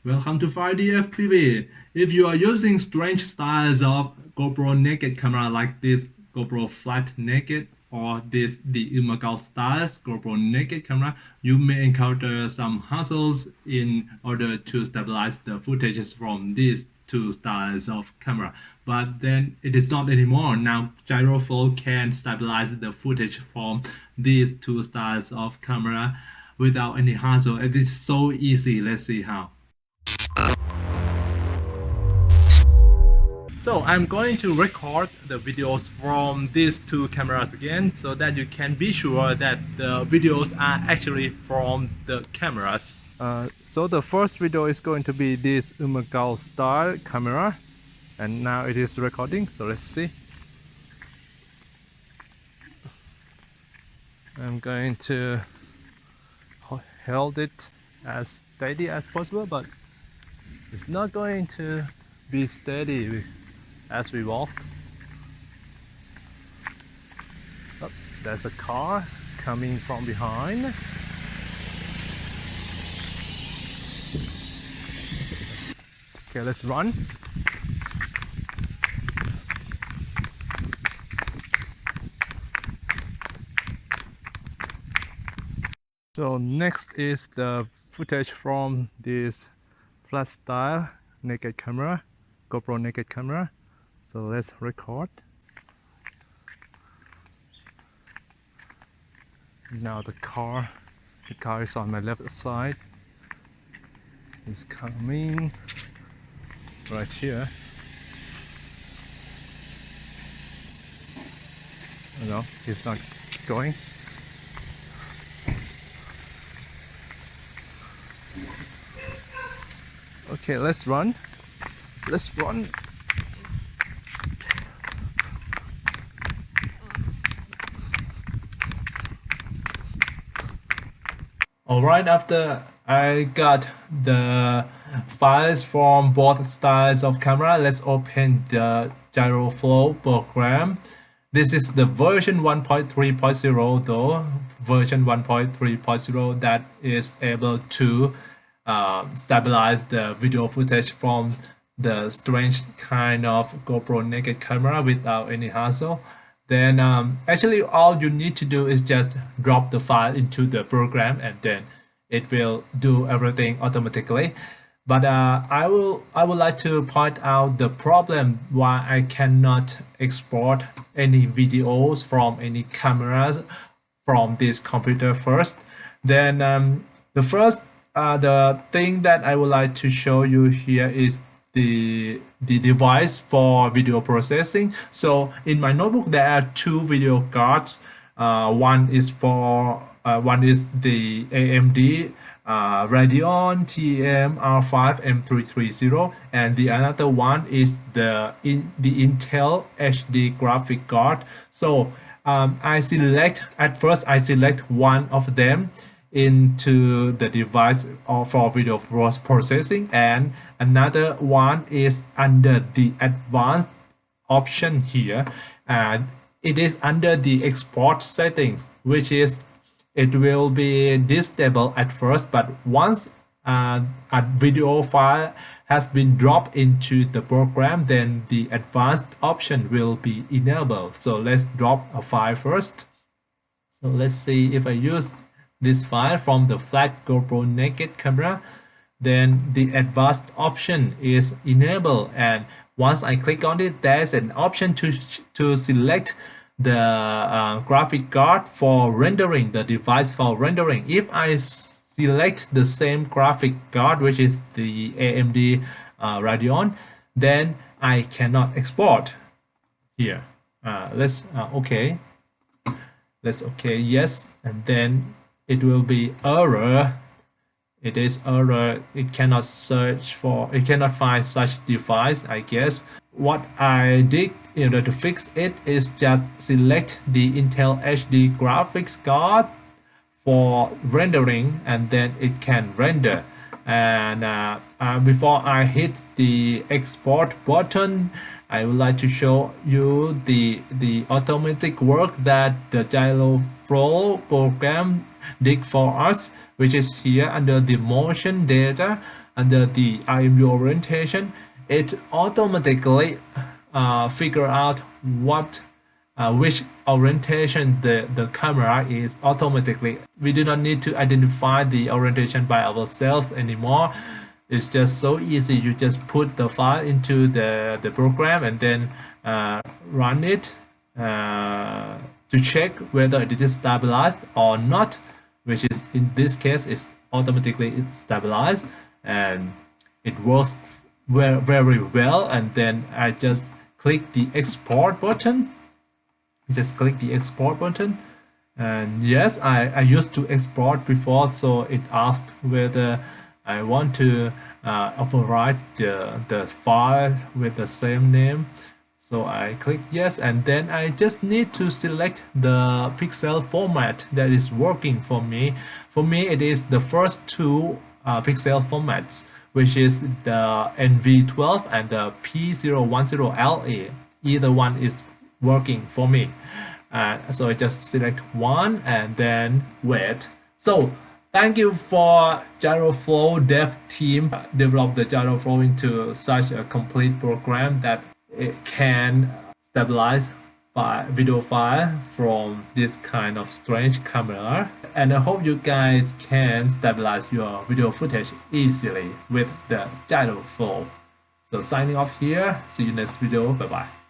Welcome to 5D FPV. If you are using strange styles of GoPro Naked camera like this GoPro Flat Naked or the Ummagawd styles GoPro Naked camera, you may encounter some hassles in order to stabilize the footages from these two styles of camera. But then it is not anymore. Now GyroFlow can stabilize the footage from these two styles of camera without any hassle. It is so easy. Let's see how. So I'm going to record the videos from these two cameras again so that you can be sure that the videos are actually from the cameras. So the first video is going to be this Ummagawd style camera, and now it is recording, so let's see. I'm going to hold it as steady as possible, but it's not going to be steady as we walk. Oh, there's a car coming from behind. Okay, let's run. So next is the footage from this flat style naked camera, GoPro Naked camera. So let's record. Now the car is on my left side. It's coming right here. No, he's not going. Okay, let's run. Let's run. Alright, after I got the files from both styles of camera, let's open the GyroFlow program. This is the version 1.3.0 though, version 1.3.0 that is able to stabilize the video footage from the strange kind of GoPro Naked camera without any hassle. Then actually all you need to do is just drop the file into the program and then it will do everything automatically. But I would like to point out the problem why I cannot export any videos from any cameras from this computer first. Then the thing that I would like to show you here is the device for video processing. So in my notebook there are two video cards. One is the AMD Radeon TM R5 M330, and the another one is the Intel HD graphic card. So I select one of them into the device for video processing, and another one is under the advanced option here, and it is under the export settings, which is it will be disabled at first, but once a video file has been dropped into the program, then the advanced option will be enabled. So let's drop a file first. So let's see if I use this file from the flat GoPro Naked camera, then the advanced option is enabled, and once I click on it, there's an option to select the graphic card for rendering, the device for rendering. If I select the same graphic card, which is the AMD Radeon, then I cannot export here. Let's okay yes, and then it will be error. It is error. It cannot find such device, I guess. What I did in order to fix it is just select the Intel HD graphics card for rendering, and then it can render. And before I hit the export button, I would like to show you the automatic work that the GyroFlow program did for us, which is here under the motion data. under the IMU orientation, it automatically figure out what which orientation the camera is automatically. We do not need to identify the orientation by ourselves anymore. It's just so easy. You just put the file into the program and then run it to check whether it is stabilized or not, which is in this case is automatically stabilized, and it works very well. And then I just click the export button. And yes, I used to export before, so it asked whether I want to overwrite the file with the same name. So I click yes, and then I just need to select the pixel format that is working for me. For me, it is the first two pixel formats, which is the NV12 and the P010LE. Either one is working for me. So I just select one and then wait. So thank you for GyroFlow dev team develop the GyroFlow into such a complete program that it can stabilize video file from this kind of strange camera. And I hope you guys can stabilize your video footage easily with the GyroFlow. So signing off here. See you next video. Bye bye.